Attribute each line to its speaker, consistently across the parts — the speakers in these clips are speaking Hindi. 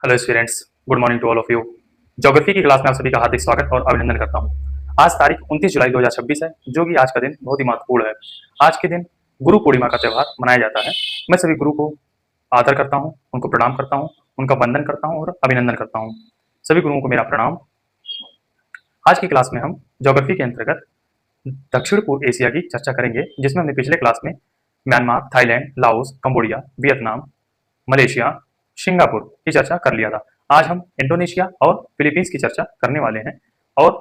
Speaker 1: Hello students, good morning to all of you. Geography की क्लास में आप सभी का हार्दिक स्वागत और अभिनंदन करता हूं। आज तारीख 29 जुलाई 2026 है, जो कि आज का दिन बहुत ही महत्वपूर्ण है। आज के दिन गुरु पूर्णिमा का त्यौहार मनाया जाता है। मैं सभी गुरु को आदर करता हूं, उनको प्रणाम करता हूं, उनका वंदन करता हूं और अभिनंदन करता हूं। सभी गुरुओं को मेरा प्रणाम। आज की क्लास में हम ज्योग्राफी के अंतर्गत दक्षिण पूर्व एशिया की चर्चा करेंगे, जिसमें हमने पिछले क्लास में Myanmar, Thailand, Laos, Cambodia, Vietnam, Malaysia, Singapore की चर्चा कर लिया था। आज हम इंडोनेशिया और फिलीपींस की चर्चा करने वाले हैं और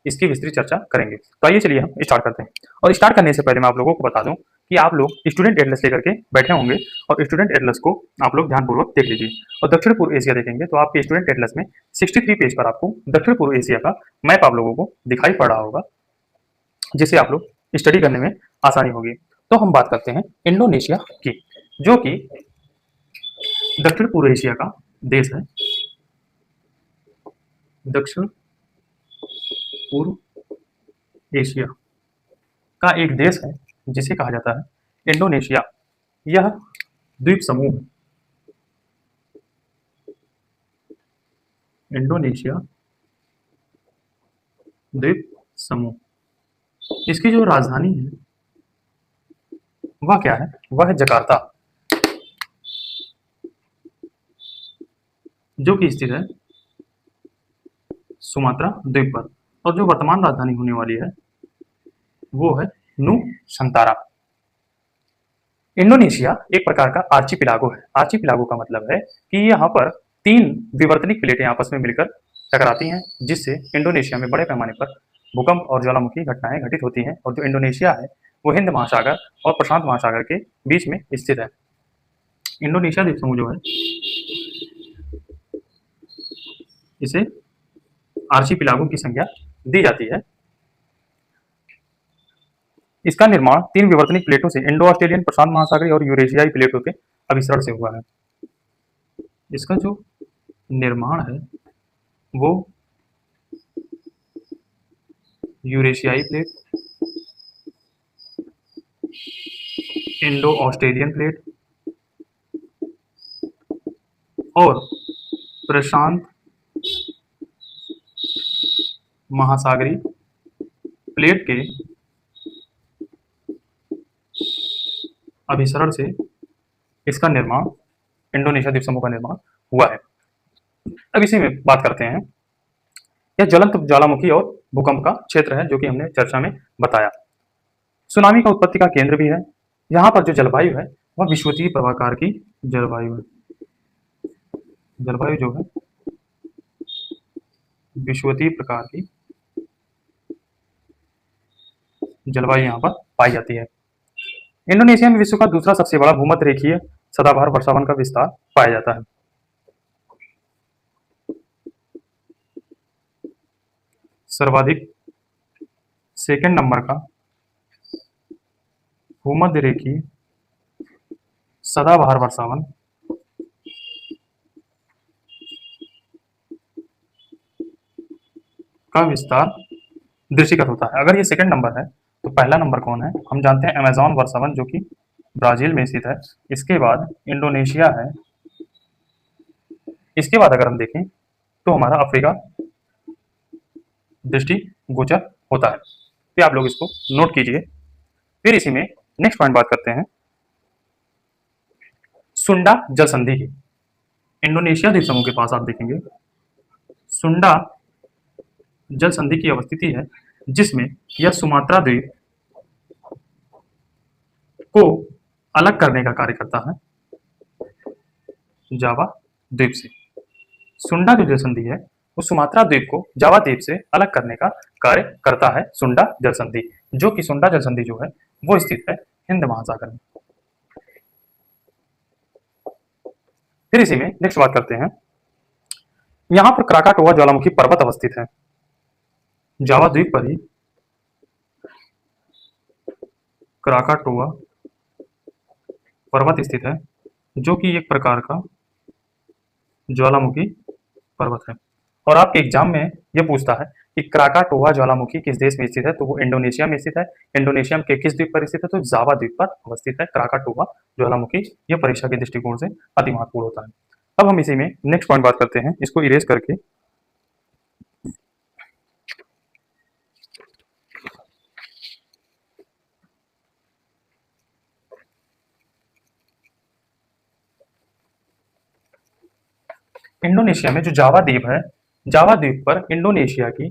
Speaker 1: इसकी विस्तृत चर्चा करेंगे। तो आइए चलिए हम स्टार्ट करते हैं। और स्टार्ट करने से पहले मैं आप लोगों को बता दूं कि आप लोग स्टूडेंट एटलस लेकर के बैठे होंगे और स्टूडेंट एटलस को आप लोग ध्यानपूर्वक देख लीजिए। और दक्षिण पूर्व एशिया देखेंगे तो आपके स्टूडेंट एटलस में 63 पेज पर आपको दक्षिण पूर्व एशिया का मैप आप लोगों को दिखाई पड़ रहा होगा, जिसे आप लोग स्टडी करने में आसानी होगी। तो हम बात करते हैं इंडोनेशिया की, जो कि दक्षिण पूर्व एशिया का देश है। दक्षिण पूर्व एशिया का एक देश है जिसे कहा जाता है इंडोनेशिया। यह द्वीप समूह है। इंडोनेशिया द्वीप समूह। इसकी जो राजधानी है वह क्या है? वह है जकार्ता, जो कि स्थित है सुमात्रा द्वीप पर। और जो वर्तमान राजधानी होने वाली है वो है नुसंतारा। इंडोनेशिया एक प्रकार का आर्चिपिलागो है। आर्चिपिलागो का मतलब है कि यहाँ पर 3 विवर्तनिक प्लेटें आपस में मिलकर टकराती हैं, जिससे इंडोनेशिया में बड़े पैमाने पर भूकंप और ज्वालामुखी घटनाएं घटित होती हैं। और जो इंडोनेशिया है वो हिंद महासागर और प्रशांत महासागर के बीच में स्थित है। इंडोनेशिया द्वीप समूह जो है इसे आर्चिपिलागो की संज्ञा दी जाती है। इसका निर्माण 3 विवर्तनिक प्लेटों से इंडो ऑस्ट्रेलियन, प्रशांत महासागरीय और यूरेशियाई प्लेटों के अभिसरण से हुआ है। इसका जो निर्माण है वो यूरेशियाई प्लेट, इंडो ऑस्ट्रेलियन प्लेट और प्रशांत महासागरीय प्लेट के अभिसरण से इसका निर्माण, इंडोनेशिया द्वीप समूह का निर्माण हुआ है। अब इसी में बात करते हैं। यह ज्वलंत ज्वालामुखी और भूकंप का क्षेत्र है, जो कि हमने चर्चा में बताया। सुनामी का उत्पत्ति का केंद्र भी है। यहाँ पर जो जलवायु है वह विषुवतीय प्रवाहकार की जलवायु है। जलवायु जो है विषुवतीय प्रकार की जलवायु यहाँ पर पाई जाती है। इंडोनेशिया में विश्व का दूसरा सबसे बड़ा भूमध्य रेखीय सदाबहार वर्षावन का विस्तार पाया जाता है। सर्वाधिक सेकंड नंबर का भूमध्य रेखीय सदाबहार वर्षावन का विस्तार दृश्यगत होता है। अगर ये सेकंड नंबर है तो पहला नंबर कौन है? हम जानते हैं अमेजोन वर्षावन, जो कि ब्राजील में स्थित है। इसके बाद इंडोनेशिया है। इसके बाद अगर हम देखें तो हमारा अफ्रीका दृष्टि गोचर होता है। तो आप लोग इसको नोट कीजिए। फिर इसी में नेक्स्ट पॉइंट बात करते हैं सुंडा जल संधि की। इंडोनेशिया द्वीप समूह के पास आप देखेंगे सुंडा जल संधि की अवस्थिति है, जिसमें यह सुमात्रा द्वीप को अलग करने का कार्य करता है जावा द्वीप से। सुंडा जो जल संधि है वो सुमात्रा द्वीप को जावा द्वीप से अलग करने का कार्य करता है, सुंडा जल संधि। जो कि सुंडा जल संधि जो है वो स्थित है हिंद महासागर में। फिर इसी में नेक्स्ट बात करते हैं। यहाँ पर क्राकाटोआ ज्वालामुखी पर्वत अवस्थित है। जावा द्वीप पर ही क्राकाटोआ पर्वत स्थित है, जो कि एक प्रकार का ज्वालामुखी पर्वत है। और आपके एग्जाम में यह पूछता है कि क्राकाटोआ ज्वालामुखी किस देश में स्थित है, तो वो इंडोनेशिया में स्थित है। इंडोनेशिया के किस द्वीप पर स्थित है? तो जावा द्वीप पर अवस्थित है क्राकाटोआ ज्वालामुखी। यह परीक्षा के दृष्टिकोण से अति महत्वपूर्ण होता है। अब हम इसी में नेक्स्ट पॉइंट बात करते हैं, इसको इरेज करके। इंडोनेशिया में जो जावा द्वीप है, जावा द्वीप पर इंडोनेशिया की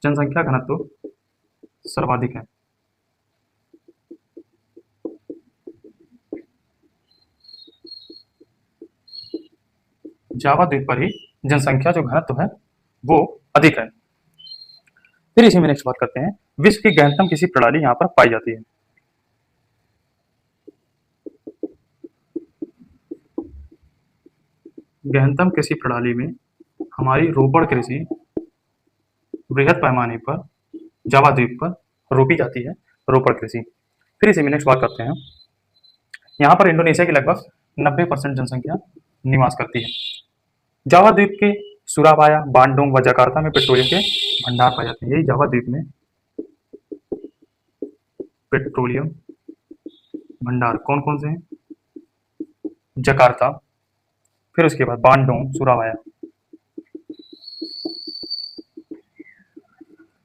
Speaker 1: जनसंख्या घनत्व सर्वाधिक है। जावा द्वीप पर ही जनसंख्या जो घनत्व है वो अधिक है। फिर इसी में नेक्स्ट बात करते हैं, विश्व की गहनतम कृषि प्रणाली यहाँ पर पाई जाती है। गहनतम कृषि प्रणाली में हमारी रोपड़ कृषि वृहद पैमाने पर जावा द्वीप पर रोपी जाती है, रोपड़ कृषि। फिर इसी में नेक्स्ट बात करते हैं, यहाँ पर इंडोनेशिया की लगभग 90% जनसंख्या निवास करती है। जावा द्वीप के सुराबाया, बांडोंग व जकार्ता में पेट्रोलियम के भंडार पाए जाते हैं। यही जावा द्वीप में पेट्रोलियम भंडार कौन कौन से हैं? जकार्ता, फिर उसके बाद बांडोंग, सुराबाया।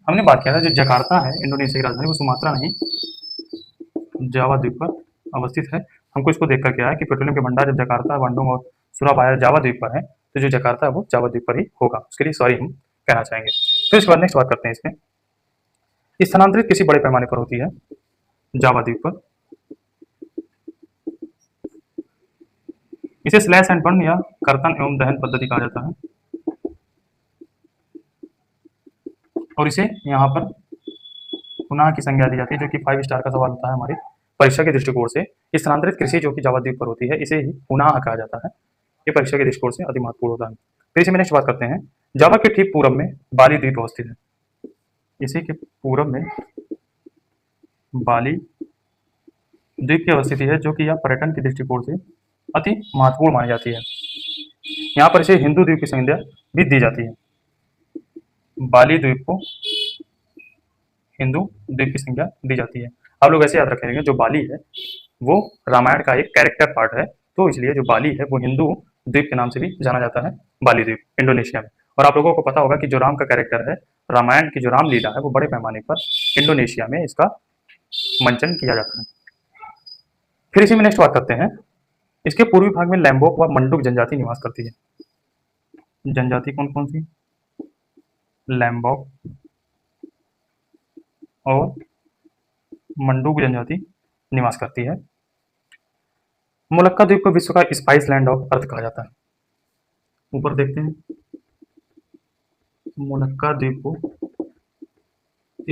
Speaker 1: हमने बात किया था जो जकार्ता है इंडोनेशिया की राजधानी, वो सुमात्रा नहीं जावा द्वीप पर अवस्थित है। हमको इसको देख कर क्या है कि पेट्रोलियम के भंडार जब जकार्ता, बांडोंग और सुराबाया जावा द्वीप पर है, तो जो जकार्ता है वो जावा द्वीप पर ही होगा, उसके लिए सॉरी हम कहना चाहेंगे। फिर इसके बाद नेक्स्ट बात करते हैं, इसमें स्थानांतरित कृषि बड़े पैमाने पर होती है जावा द्वीप पर। इसे स्लैश एंड बर्न या कर्तन एवं दहन पद्धति कहा जाता है, और इसे यहाँ पर पुनः की संज्ञा दी जाती है, जो कि 5 स्टार का सवाल होता है हमारी परीक्षा के दृष्टिकोण से। स्थानांतरित कृषि जो कि जावा द्वीप पर होती है, इसे ही पुनः कहा जाता है। ये परीक्षा के दृष्टिकोण से अति महत्वपूर्ण होता है। फिर इसे में नेक्स्ट बात करते हैं, जावा के ठीक पूर्व में बाली द्वीप अवस्थित है। इसी के पूर्व में बाली द्वीप की अवस्थिति है, जो कि यह पर्यटन के दृष्टिकोण से अति महत्वपूर्ण मानी जाती है। यहाँ पर इसे हिंदू द्वीप की संज्ञा भी दी जाती है। बाली द्वीप को हिंदू द्वीप की संज्ञा दी जाती है। आप लोग ऐसे याद रखेंगे, जो बाली है वो रामायण का एक कैरेक्टर पार्ट है, तो इसलिए जो बाली है वो हिंदू द्वीप के नाम से भी जाना जाता है, बाली द्वीप इंडोनेशिया में। और आप लोगों को पता होगा कि जो राम का कैरेक्टर है, रामायण की जो रामलीला है, वो बड़े पैमाने पर इंडोनेशिया में इसका मंचन किया जाता है। फिर इसी में नेक्स्ट बात करते हैं, इसके पूर्वी भाग में लैम्बोक व मंडुक जनजाति निवास करती है। जनजाति कौन कौन सी? लैम्बोक और मंडुक जनजाति निवास करती है। मोलक्का द्वीप को विश्व का स्पाइस लैंड ऑफ अर्थ कहा जाता है। ऊपर देखते हैं, मोलक्का द्वीप को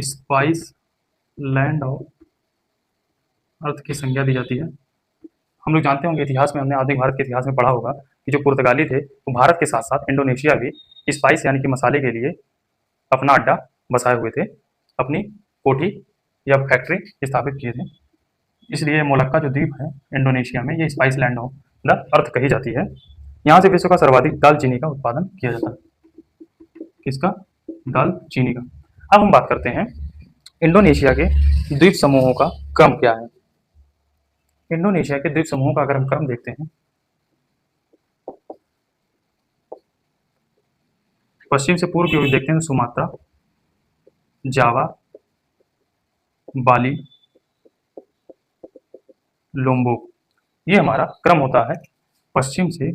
Speaker 1: स्पाइस लैंड ऑफ अर्थ की संज्ञा दी जाती है। हम लोग जानते होंगे, इतिहास में हमने आधुनिक भारत के इतिहास में पढ़ा होगा कि जो पुर्तगाली थे वो भारत के साथ साथ इंडोनेशिया भी स्पाइस यानी कि मसाले के लिए अपना अड्डा बसाए हुए थे, अपनी कोठी या फैक्ट्री स्थापित किए थे। इसलिए मोलक्का जो द्वीप है इंडोनेशिया में, ये spice land of the earth कही जाती है। यहाँ से विश्व का सर्वाधिक दालचीनी का उत्पादन किया जाता है। किसका? दालचीनी का। अब हम बात करते हैं इंडोनेशिया के द्वीप समूहों का क्रम क्या है। इंडोनेशिया के द्वीप समूहों का अगर हम क्रम देखते हैं, पश्चिम से पूर्व की ओर देखते हैं, सुमात्रा, जावा, बाली, लोम्बोक, ये हमारा क्रम होता है। पश्चिम से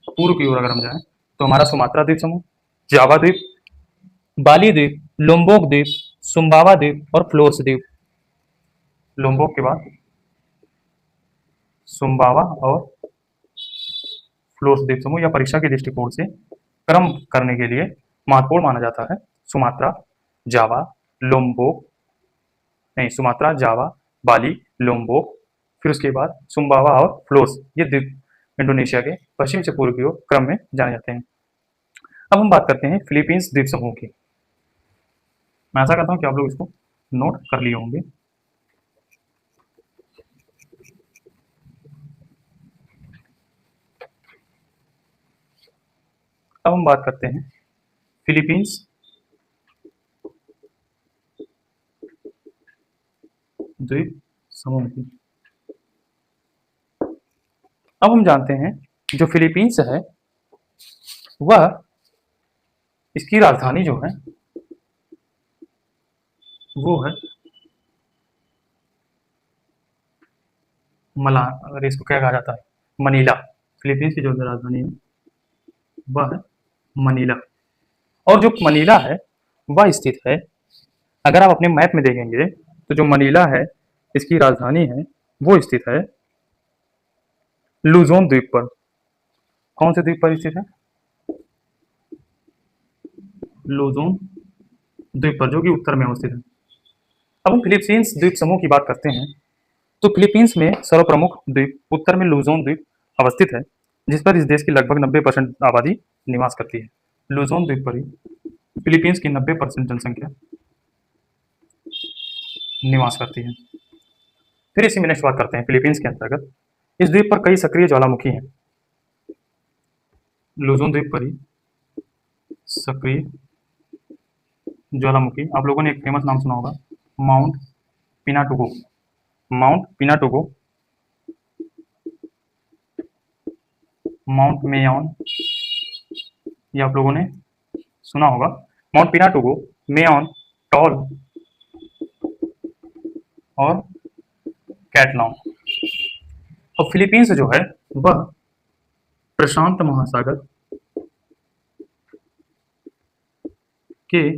Speaker 1: पूर्व की ओर अगर हम जाएं तो हमारा सुमात्रा द्वीप समूह, जावा द्वीप, बाली द्वीप, लोम्बोक द्वीप, सुम्बावा द्वीप और फ्लोर्स द्वीप। लोम्बोक के बाद सुम्बावा और फ्लोर्स द्वीप समूह, या परीक्षा के दृष्टिकोण से क्रम करने के लिए महत्वपूर्ण माना जाता है। सुमात्रा, जावा, लोम्बोक, नहीं, सुमात्रा, जावा, बाली, लोम्बोक, फिर उसके बाद सुम्बावा और फ्लोर्स, ये द्वीप इंडोनेशिया के पश्चिम से पूर्व की ओर क्रम में जाने जाते हैं। अब हम बात करते हैं फिलीपींस द्वीप समूह की। मैं आशा करता हूँ कि आप लोग इसको नोट कर लिए होंगे। अब हम बात करते हैं फिलीपींस द्वीप समूह की। अब हम जानते हैं जो फिलीपींस है वह, इसकी राजधानी जो है वो है मला, अगर इसको क्या कहा जाता है, मनीला। फिलीपींस की जो राजधानी है वह है मनीला। और जो मनीला है वह स्थित है, अगर आप अपने मैप में देखेंगे तो जो मनीला है इसकी राजधानी है वो स्थित है लुजोन द्वीप पर। कौन से द्वीप पर स्थित है? लुजोन द्वीप पर, जो कि उत्तर में अवस्थित है। अब हम फिलीपींस द्वीप समूह की बात करते हैं तो फिलीपींस में सर्वप्रमुख द्वीप उत्तर में लुजोन द्वीप अवस्थित है, जिस पर इस देश की लगभग 90% आबादी निवास करती है। लुजोन द्वीप पर ही फिलीपींस की 90% जनसंख्या निवास करती है। फिर इसी में नेक्स्ट बात करते हैं फिलीपींस के अंतर्गत इस द्वीप पर कई सक्रिय ज्वालामुखी हैं। लुजोन द्वीप पर ही सक्रिय ज्वालामुखी, आप लोगों ने एक फेमस नाम सुना होगा, माउंट पिनाटुको। माउंट पिनाटुको, माउंट मेयॉन, ये आप लोगों ने सुना होगा। माउंट पिनाटुको, मेयॉन, टॉल और कैटलॉन्ग। और फिलीपींस जो है वह प्रशांत महासागर के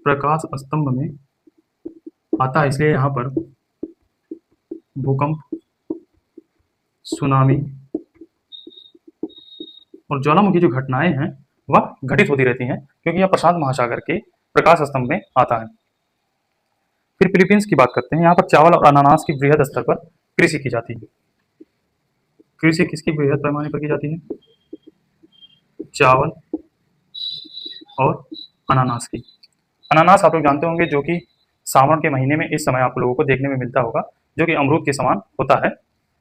Speaker 1: प्रकाश स्तंभ में आता है, इसलिए यहाँ पर भूकंप, सुनामी और ज्वालामुखी जो घटनाएं हैं वह घटित होती रहती हैं, क्योंकि यह प्रशांत महासागर के प्रकाश स्तंभ में आता है। फिर फिलीपींस की बात करते हैं, यहाँ पर चावल और अनानास की बृहद स्तर पर कृषि की जाती है। कृषि किसकी बृहद पैमाने पर की जाती है? चावल और अनानास की। अनानास आप लोग जानते होंगे, जो कि सावन के महीने में इस समय आप लोगों को देखने में मिलता होगा, जो कि अमरूद के समान होता है।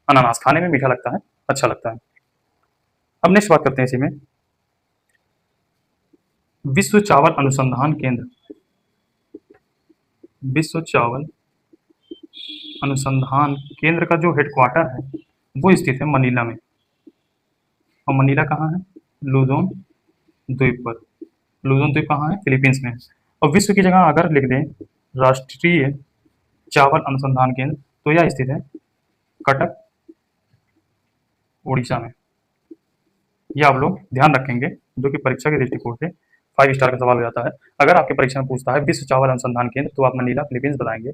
Speaker 1: अनानास खाने में मीठा लगता है, अच्छा लगता है। अब नेक्स्ट बात करते हैं इसी में, विश्व चावल अनुसंधान केंद्र। विश्व चावल अनुसंधान केंद्र का जो हेडक्वार्टर है वो स्थित है मनीला में। और मनीला कहाँ है? लुजोन द्वीप पर। लुजोन द्वीप कहाँ है? फिलीपींस में। और विश्व की जगह अगर लिख दें राष्ट्रीय चावल अनुसंधान केंद्र, तो यह स्थित है कटक, उड़ीसा में। यह आप लोग ध्यान रखेंगे, जो कि परीक्षा के दृष्टिकोण से 5 स्टार का सवाल हो जाता है। अगर आपके परीक्षा में पूछता है विश्व चावल अनुसंधान केंद्र, तो आप मनीला फिलीपींस बताएंगे,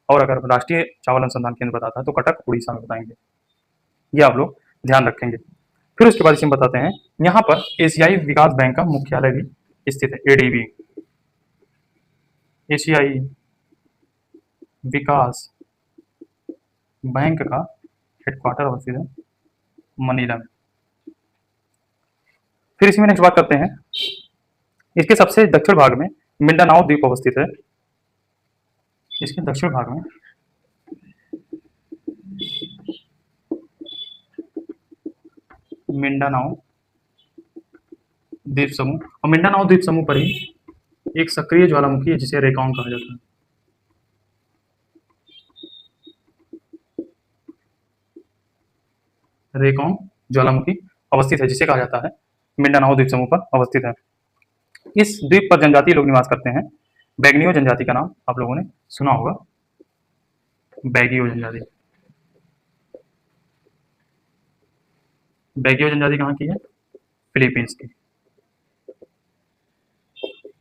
Speaker 1: और अगर राष्ट्रीय चावल अनुसंधान केंद्र बताता है तो कटक उड़ीसा में बताएंगे। ये आप लोग ध्यान रखेंगे। फिर उसके बाद इसे हम बताते हैं, यहाँ पर एशियाई विकास बैंक का मुख्यालय भी स्थित है, एडीबी, एशियाई विकास बैंक का हेडक्वार्टर अवस्थित है मनीला में। फिर इसी में नेक्स्ट बात करते हैं, इसके सबसे दक्षिण भाग में मिंडानाओ द्वीप अवस्थित है। इसके दक्षिण भाग में मिंडानाओ द्वीप समूह, और मिंडानाओ द्वीप समूह पर ही एक सक्रिय ज्वालामुखी है जिसे रेकॉन्ग कहा जाता है। रेकॉन्ग ज्वालामुखी अवस्थित है, जिसे कहा जाता है मिंडानाओ द्वीप समूह पर अवस्थित है। इस द्वीप पर जनजातीय लोग निवास करते हैं। बैगनियो जनजाति का नाम आप लोगों ने सुना होगा, बैगियो जनजाति। बैगियो जनजाति कहाँ की है? फिलीपींस की।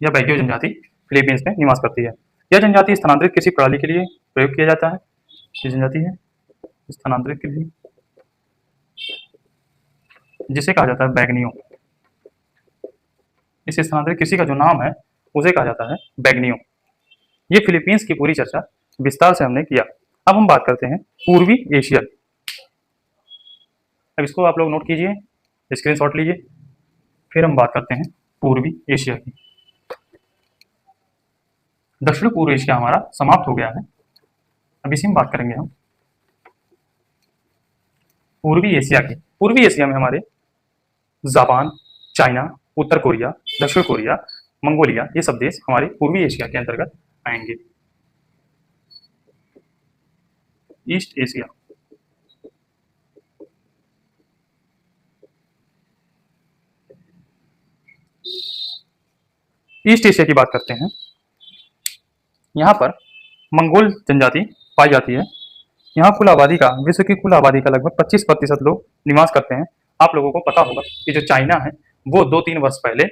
Speaker 1: यह बैगियो जनजाति फिलीपींस में निवास करती है। यह जनजाति स्थानांतरित कृषि प्रणाली के लिए प्रयोग किया जाता है। ये जनजाति है स्थानांतरित कृषि, जिसे कहा जाता है बैगनियो। इस स्थानांतरित कृषि का जो नाम है उसे कहा जाता है बैगनियो। ये फिलीपींस की पूरी चर्चा विस्तार से हमने किया। अब हम बात करते हैं पूर्वी एशिया। अब इसको आप लोग नोट कीजिए, स्क्रीनशॉट लीजिए। फिर हम बात करते हैं पूर्वी एशिया की। दक्षिण पूर्व एशिया हमारा समाप्त हो गया है। अब इसी में बात करेंगे हम पूर्वी एशिया की। पूर्वी एशिया में हमारे जापान, चाइना, उत्तर कोरिया, दक्षिण कोरिया, मंगोलिया, ये सब देश हमारे पूर्वी एशिया के अंतर्गत आएंगे। ईस्ट एशिया, ईस्ट एशिया की बात करते हैं। यहाँ पर मंगोल जनजाति पाई जाती है। यहाँ कुल आबादी का, विश्व की कुल आबादी का लगभग 25% लोग निवास करते हैं। आप लोगों को पता होगा कि जो चाइना है वो 2-3 वर्ष पहले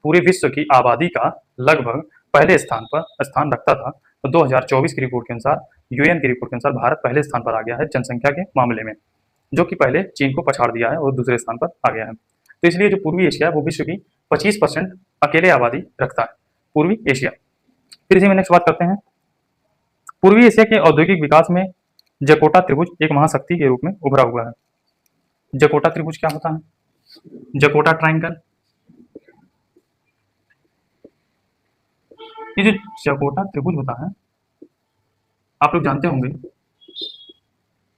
Speaker 1: पूरे विश्व की आबादी का लगभग पहले स्थान पर स्थान रखता था। तो 2024 की रिपोर्ट के अनुसार, यूएन की रिपोर्ट के अनुसार भारत पहले स्थान पर आ गया है जनसंख्या के मामले में, जो कि पहले चीन को पछाड़ दिया है और दूसरे स्थान पर आ गया है। तो इसलिए जो पूर्वी एशिया है वो विश्व की 25% अकेले आबादी रखता है, पूर्वी एशिया। फिर इसी में नेक्स्ट बात करते हैं। पूर्वी एशिया के औद्योगिक विकास में जकोटा त्रिभुज एक महाशक्ति के रूप में उभरा हुआ है। जकोटा त्रिभुज क्या होता है? जकोटा ट्रायंगल। ये जो जकोटा त्रिभुज होता है, आप लोग जानते होंगे,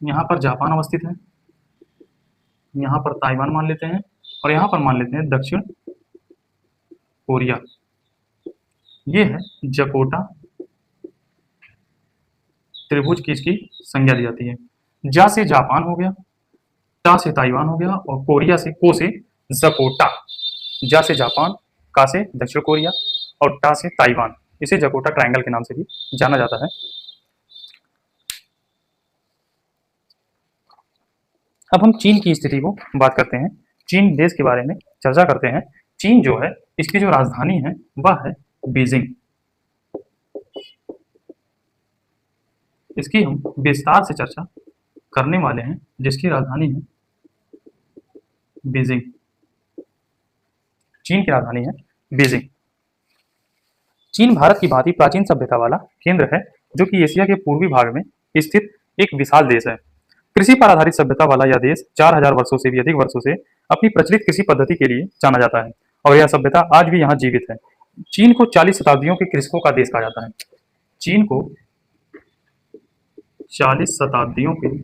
Speaker 1: यहाँ पर जापान अवस्थित है, यहाँ पर ताइवान मान लेते हैं, और यहाँ पर मान लेते हैं दक्षिण कोरिया। ये है जकोटा त्रिभुज की इसकी संज्ञा दी जाती है। जा से जापान हो गया, टा से ताइवान हो गया, और कोरिया से, को से जकोटा। जा से जापान, का से दक्षिण कोरिया, और टा से ताइवान। इसे जकोटा ट्रायंगल के नाम से भी जाना जाता है। अब हम चीन की स्थिति को बात करते हैं, चीन देश के बारे में चर्चा करते हैं। चीन जो है, इसकी जो राजधानी है वह है बीजिंग। इसकी हम विस्तार से चर्चा करने वाले हैं, जिसकी राजधानी है बीजिंग। चीन की राजधानी है बीजिंग। चीन भारत की भांति प्राचीन सभ्यता वाला केंद्र है, जो कि एशिया के पूर्वी भाग में स्थित एक विशाल देश है। कृषि पर आधारित सभ्यता वाला यह देश 4000 वर्षों से भी अधिक वर्षों से अपनी प्रचलित कृषि पद्धति के लिए जाना जाता है, और यह सभ्यता आज भी यहाँ जीवित है। चीन को 40 शताब्दियों के कृषकों का देश कहा जाता है। चीन को 40 शताब्दियों के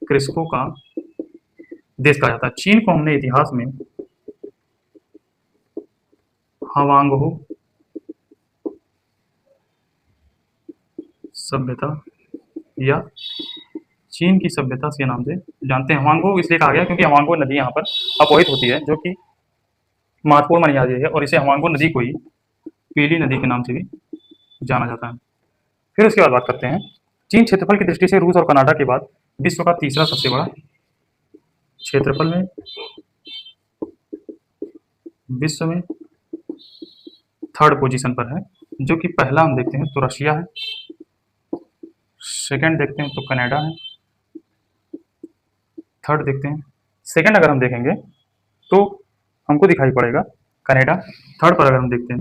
Speaker 1: कृषकों का देश कहा जाता है। चीन को हमने इतिहास में हवांगहो सभ्यता या चीन की सभ्यता के नाम से जानते हैं। हवांगहो इसलिए कहा गया क्योंकि हवांगहो नदी यहाँ पर अपवहित होती है, जो कि महत्वपूर्ण मानी जाती है, और इसे हवांगहो नदी को ही पीली नदी के नाम से भी जाना जाता है। फिर उसके बाद बात करते हैं, चीन क्षेत्रफल की दृष्टि से रूस और कनाडा के बाद विश्व का तीसरा सबसे बड़ा क्षेत्रफल में, विश्व में 3rd पोजीशन पर है, जो कि पहला हम देखते हैं तो रशिया है, सेकंड देखते हैं तो कनाडा है, थर्ड देखते हैं, सेकंड अगर हम देखेंगे तो हमको दिखाई पड़ेगा कनाडा, थर्ड पर अगर हम देखते हैं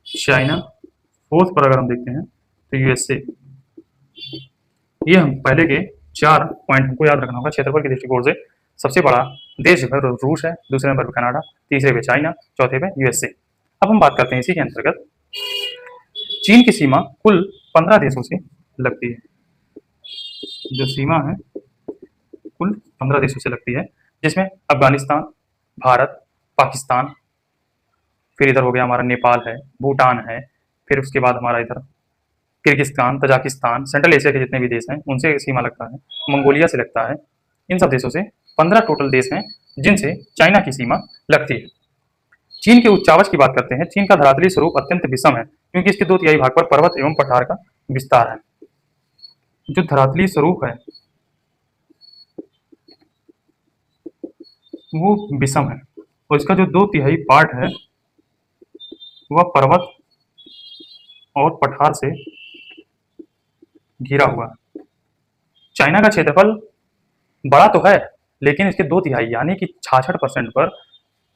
Speaker 1: चाइना, फोर्थ पर अगर हम देखते हैं तो यूएसए। ये हम पहले के 4 पॉइंट हमको याद रखना होगा। क्षेत्रफल के दृष्टिकोण से सबसे बड़ा देश जो है रूस है, दूसरे नंबर पर कनाडा, तीसरे पे चाइना, चौथे पे यूएसए। अब हम बात करते हैं इसी के अंतर्गत, चीन की सीमा कुल 15 देशों से लगती है। जो सीमा है कुल 15 देशों से लगती है, जिसमें अफगानिस्तान, भारत, पाकिस्तान, फिर इधर हो गया हमारा नेपाल है, भूटान है, फिर उसके बाद हमारा इधर किर्गिस्तान, तजाकिस्तान, सेंट्रल एशिया के जितने भी देश हैं उनसे सीमा लगता है, मंगोलिया से लगता है। इन सब देशों से 15 टोटल देश हैं जिनसे चाइना की सीमा लगती है। चीन के उच्चावच की बात करते हैं। चीन का धरातलीय स्वरूप अत्यंत विषम है, क्योंकि इसके 2/3 भाग पर पर्वत एवं पठार का विस्तार है। जो धरातलीय स्वरूप है वो विषम है, और इसका जो 2/3 पार्ट है वह पर्वत और पठार से घिरा हुआ है। चाइना का क्षेत्रफल बड़ा तो है, लेकिन इसके 2/3 यानी कि 66% पर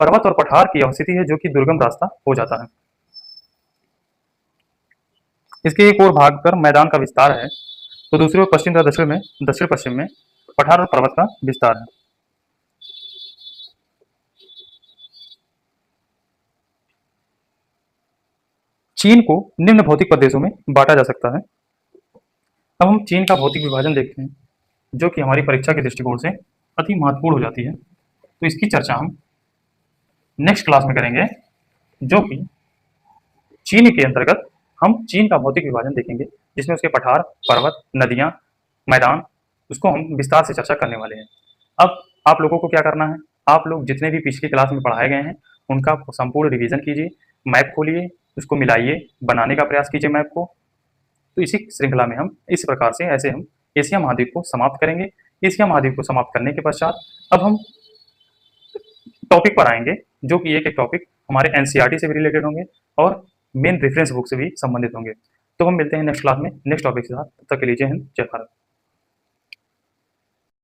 Speaker 1: पर्वत और पठार की अवस्थिति है, जो कि दुर्गम रास्ता हो जाता है। इसके एक और भाग पर मैदान का विस्तार है, तो दूसरे पश्चिम तथा दक्षिण पश्चिम में पठार और पर्वत का विस्तार है। चीन को निम्न भौतिक प्रदेशों में बांटा जा सकता है। अब हम चीन का भौतिक विभाजन देखते हैं, जो कि हमारी परीक्षा के दृष्टिकोण से अति महत्वपूर्ण हो जाती है। तो इसकी चर्चा हम नेक्स्ट क्लास में करेंगे, जो कि चीन के अंतर्गत हम चीन का भौतिक विभाजन देखेंगे, जिसमें उसके पठार, पर्वत, नदियां, मैदान, उसको हम विस्तार से चर्चा करने वाले हैं। अब आप लोगों को क्या करना है, आप लोग जितने भी पिछली क्लास में पढ़ाए गए हैं उनका संपूर्ण रिवीजन कीजिए, मैप खोलिए, उसको मिलाइए, बनाने का प्रयास कीजिए मैप को। तो इसी श्रृंखला में हम इस प्रकार से ऐसे हम एशिया महाद्वीप को समाप्त करेंगे। एशिया महाद्वीप को समाप्त करने के पश्चात अब हम टॉपिक पर आएंगे, जो कि एक एक टॉपिक हमारे एनसीईआरटी से भी रिलेटेड होंगे और मेन रेफरेंस बुक से भी संबंधित होंगे। तो हम मिलते हैं नेक्स्ट क्लास में नेक्स्ट टॉपिक के साथ। तब तक के लिए जय हिंद, जय भारत।